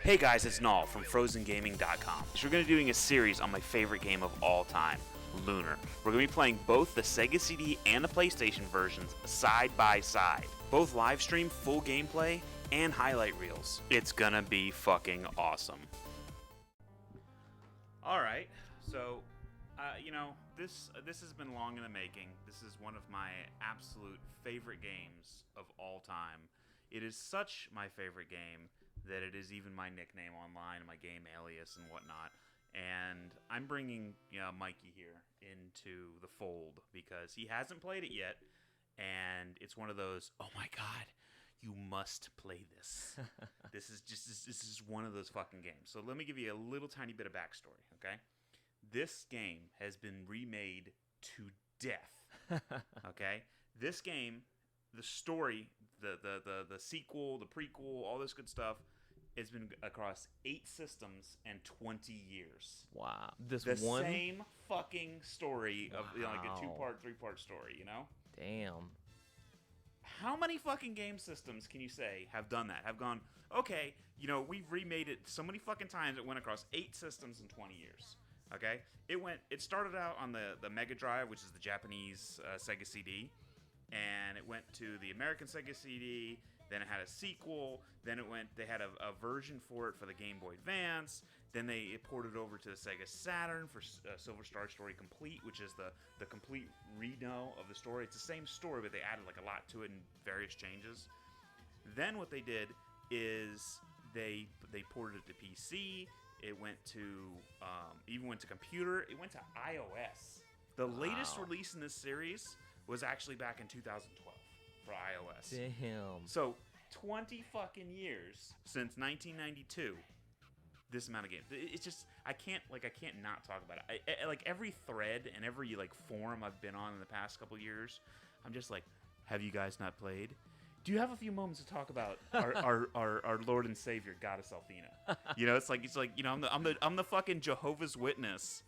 Hey guys, it's Null from FrozenGaming.com. So we're going to be doing a series on my favorite game of all time, Lunar. We're going to be playing both the Sega CD and the PlayStation versions side by side. Both live stream, full gameplay, and highlight reels. It's going to be fucking awesome. Alright, so, this has been long in the making. This is one of my absolute favorite games of all time. It is such my favorite game that it is even my nickname online, my game alias and whatnot. And I'm bringing Mikey here into the fold because he hasn't played it yet, and it's one of those, oh my god, you must play this. This is one of those fucking games. So let me give you a little tiny bit of backstory, okay? This game has been remade to death. Okay? This game, the story, the sequel, the prequel, all this good stuff, has been across 8 systems and 20 years. Wow. The same fucking story of like a 2-part, 3-part story, you know? Damn. How many fucking game systems can you say have done that? Have gone, okay, we've remade it so many fucking times it went across 8 systems in 20 years. Okay? It started out on the Mega Drive, which is the Japanese Sega CD, and it went to the American Sega CD. Then it had a sequel. Then they had a version for it for the Game Boy Advance. Then they ported it over to the Sega Saturn for Silver Star Story Complete, which is the complete redo of the story. It's the same story, but they added like a lot to it and various changes. Then what they did is they ported it to PC. It went to even went to computer. It went to iOS. The latest release in this series was actually back in 2012 for iOS. Damn. So 20 fucking years since 1992. This amount of games. It's just I can't not talk about it. I like every thread and every forum I've been on in the past couple of years, I'm just like, have you guys not played? Do you have a few moments to talk about our Lord and Savior Goddess Althena? It's like I'm the fucking Jehovah's Witness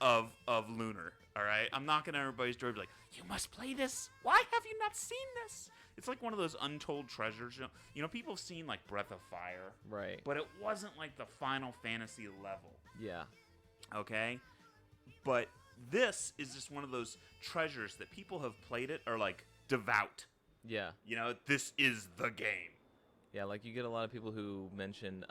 of Lunar. All right, I'm knocking on everybody's door, be like, you must play this. Why have you not seen this? It's like one of those untold treasures. People have seen like Breath of Fire, right? But it wasn't like the Final Fantasy level. Yeah. Okay, but this is just one of those treasures that people have played it are like devout. Yeah. This is the game. Yeah, like you get a lot of people who mention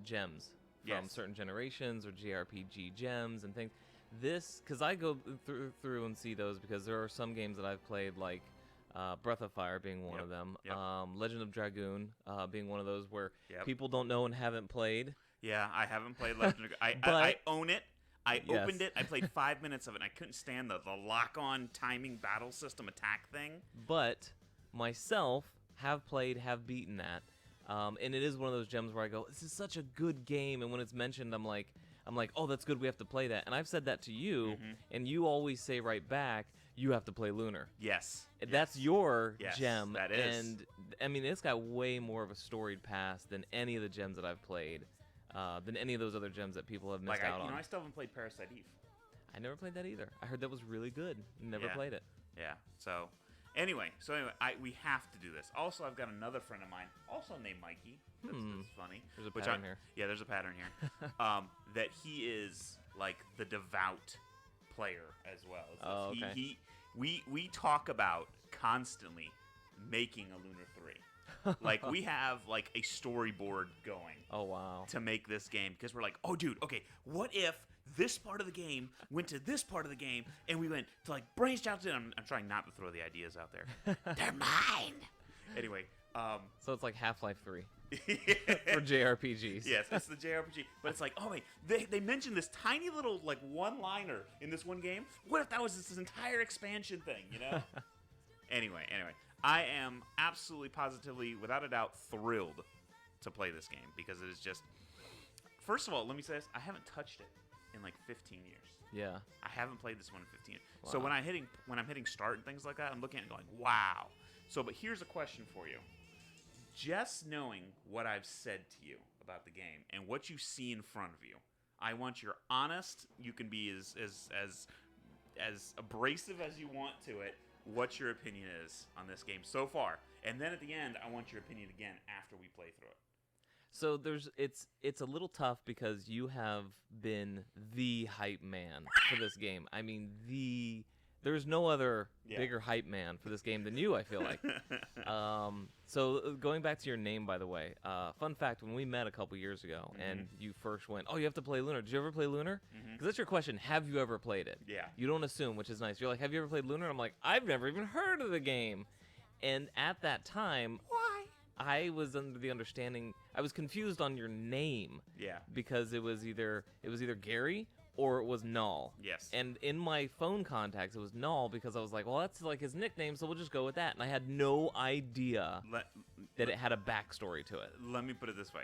gems from certain generations or JRPG gems and things. This, because I go through and see those because there are some games that I've played, like Breath of Fire being one of them, Legend of Dragoon being one of those where people don't know and haven't played. Yeah, I haven't played Legend of Dragoon. I own it. I opened it. I played 5 minutes of it, and I couldn't stand the lock-on timing battle system attack thing. But myself have beaten that. And it is one of those gems where I go, this is such a good game, and when it's mentioned, I'm like, oh, that's good, we have to play that. And I've said that to you, and you always say right back, you have to play Lunar. Yes. That's your gem. That is. And, I mean, it's got way more of a storied past than any of the gems that I've played, than any of those other gems that people have missed out on. I still haven't played Parasite Eve. I never played that either. I heard that was really good. Never played it. Yeah, so... Anyway, we have to do this. Also, I've got another friend of mine, also named Mikey. That's funny. There's a pattern here. Yeah, there's a pattern here. That he is like the devout player as well. So okay. We talk about constantly making a Lunar 3. Like we have like a storyboard going. Oh wow. To make this game because we're like, oh dude, okay, what if this part of the game went to this part of the game and we went to like branched out to I'm trying not to throw the ideas out there. They're mine. Anyway, so it's like Half-Life 3 for JRPGs. Yes, it's the JRPG, but it's like, oh wait, they mentioned this tiny little like one-liner in this one game. What if that was this entire expansion thing, Anyway, I am absolutely positively, without a doubt, thrilled to play this game because it is just. First of all, let me say this: I haven't touched it in like 15 years. Yeah. I haven't played this one in 15 years. Wow. So when I'm hitting start and things like that, I'm looking at it going, wow. So, but here's a question for you: just knowing what I've said to you about the game and what you see in front of you, I want your honest. You can be as abrasive as you want to it. What your opinion is on this game so far. And then at the end, I want your opinion again after we play through it. So it's a little tough because you have been the hype man for this game. I mean, there's no other bigger hype man for this game than you, I feel like. So going back to your name, by the way, fun fact, when we met a couple years ago and you first went, oh, you have to play Lunar. Did you ever play Lunar? Because that's your question. Have you ever played it? Yeah. You don't assume, which is nice. You're like, have you ever played Lunar? I'm like, I've never even heard of the game. And at that time, Why? I was under the understanding, I was confused on your name. Yeah. Because it was either Gary or it was Null. Yes. And in my phone contacts, it was Null because I was like, well, that's like his nickname, so we'll just go with that. And I had no idea that it had a backstory to it. Let me put it this way.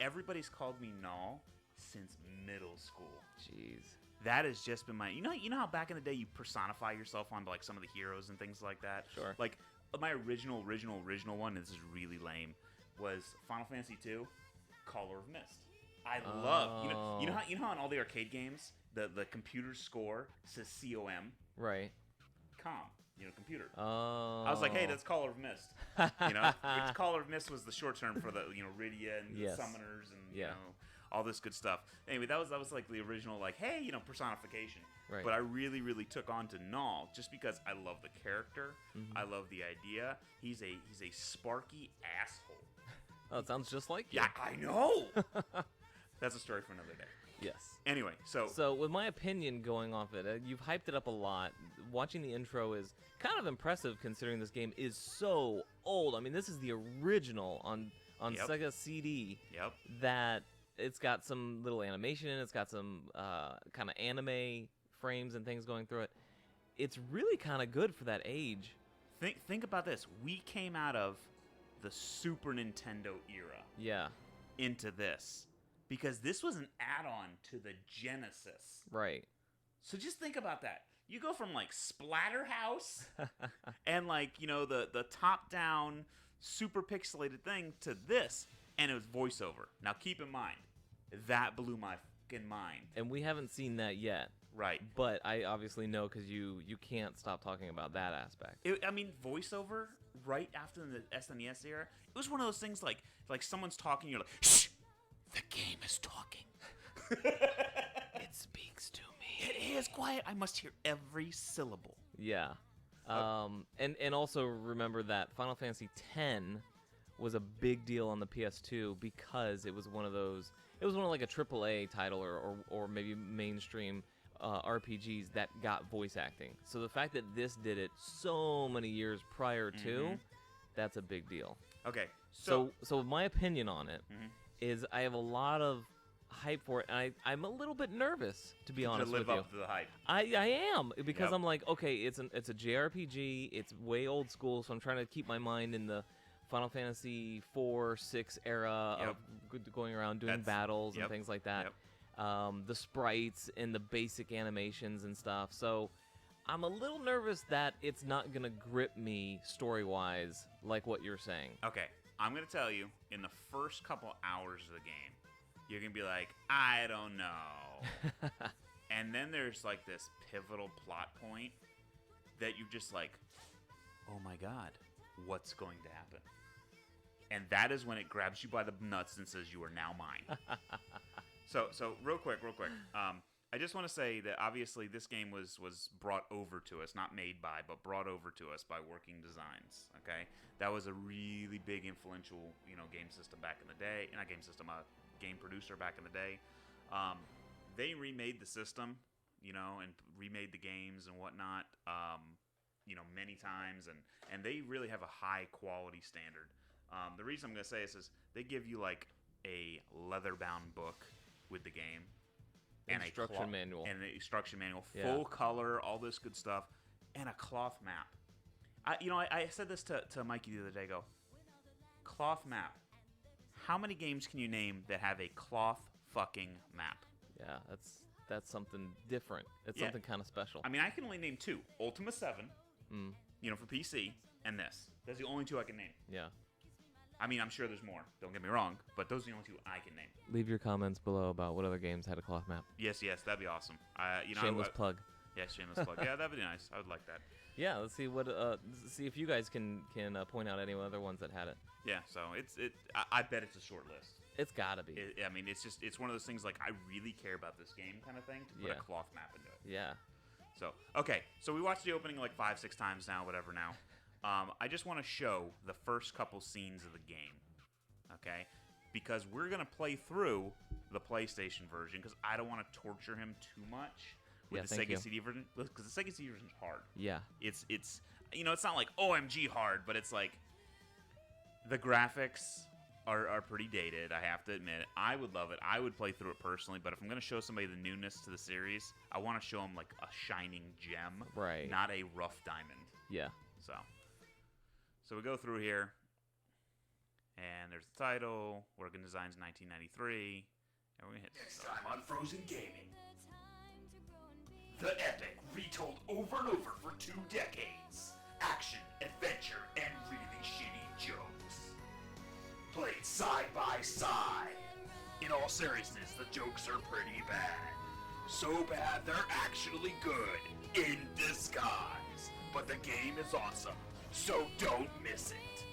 Everybody's called me Null since middle school. Jeez. That has just been my... You know how back in the day you personify yourself onto like some of the heroes and things like that? Sure. Like my original one, and this is really lame, was Final Fantasy II, Color of Mist. I love, you know how in all the arcade games the computer score says COM, right? Computer. Oh. I was like, hey, that's Color of Mist. Which Color of Mist was the short term for the Rydia and the summoners and all this good stuff. Anyway, that was like the original like, hey, personification. Right. But I really, really took on to Null just because I love the character. I love the idea. He's a sparky asshole. Oh, it sounds just like you. Yeah, I know. That's a story for another day. Yes. Anyway, so with my opinion going off it, you've hyped it up a lot. Watching the intro is kind of impressive considering this game is so old. I mean, this is the original on Sega CD. Yep. That it's got some little animation in it. It's got some kind of anime frames and things going through it. It's really kind of good for that age. Think about this. We came out of the Super Nintendo era. Yeah. Into this. Because this was an add-on to the Genesis. Right. So just think about that. You go from like Splatterhouse and like, the top-down super pixelated thing to this, and it was voiceover. Now keep in mind, that blew my fucking mind. And we haven't seen that yet. Right. But I obviously know because you can't stop talking about that aspect. Voiceover right after the SNES era, it was one of those things like someone's talking, you're like, shh! The game is talking. It speaks to me. It is quiet. I must hear every syllable. Yeah. And also remember that Final Fantasy X was a big deal on the PS2 because it was one of like a AAA title or maybe mainstream RPGs that got voice acting. So the fact that this did it so many years prior to, that's a big deal. Okay. So my opinion on it is I have a lot of hype for it, and I'm a little bit nervous, to be honest with you. To live up to the hype. I am, because I'm like, okay, it's a JRPG, it's way old school, so I'm trying to keep my mind in the Final Fantasy 4, 6 era of going around doing battles and things like that. The sprites and the basic animations and stuff. So I'm a little nervous that it's not going to grip me story-wise like what you're saying. Okay. I'm going to tell you, in the first couple hours of the game, you're going to be like, I don't know. And then there's like this pivotal plot point that you're just like, oh my God, what's going to happen? And that is when it grabs you by the nuts and says, you are now mine. So real quick. I just want to say that obviously this game was brought over to us, not made by, but brought over to us by Working Designs. Okay, that was a really big influential, game system back in the day. Not game system, game producer back in the day. They remade the system, and remade the games and whatnot, many times, and they really have a high quality standard. The reason I'm going to say this is they give you like a leather-bound book with the game. And instruction manual. And an instruction manual, full color, all this good stuff, and a cloth map. I said this to Mikey the other day. Go, cloth map. How many games can you name that have a cloth fucking map? Yeah, that's something different. It's something kind of special. I mean, I can only name two: Ultima 7, for PC, and this. That's the only two I can name. Yeah. I mean, I'm sure there's more. Don't get me wrong, but those are the only two I can name. Leave your comments below about what other games had a cloth map. Yes, that'd be awesome. Shameless plug. Yeah, shameless plug. Yeah, that'd be nice. I would like that. Yeah, let's see what see if you guys can point out any other ones that had it. Yeah, so I bet it's a short list. It's gotta be. I mean, it's one of those things like I really care about this game kind of thing to put a cloth map into it. Yeah. So okay, so we watched the opening like 5-6 times now, whatever now. I just want to show the first couple scenes of the game, okay? Because we're gonna play through the PlayStation version because I don't want to torture him too much with the Sega CD version because the Sega CD version is hard. Yeah. It's it's not like OMG hard, but it's like the graphics are pretty dated. I have to admit, I would love it. I would play through it personally, but if I'm gonna show somebody the newness to the series, I want to show them like a shining gem, right? Not a rough diamond. Yeah. So we go through here, and there's the title. Working Designs 1993, and we're gonna hit next time on Frozen Gaming. The epic retold over and over for 2 decades. Action, adventure, and really shitty jokes. Played side by side. In all seriousness, the jokes are pretty bad. So bad they're actually good in disguise. But the game is awesome, so don't miss it.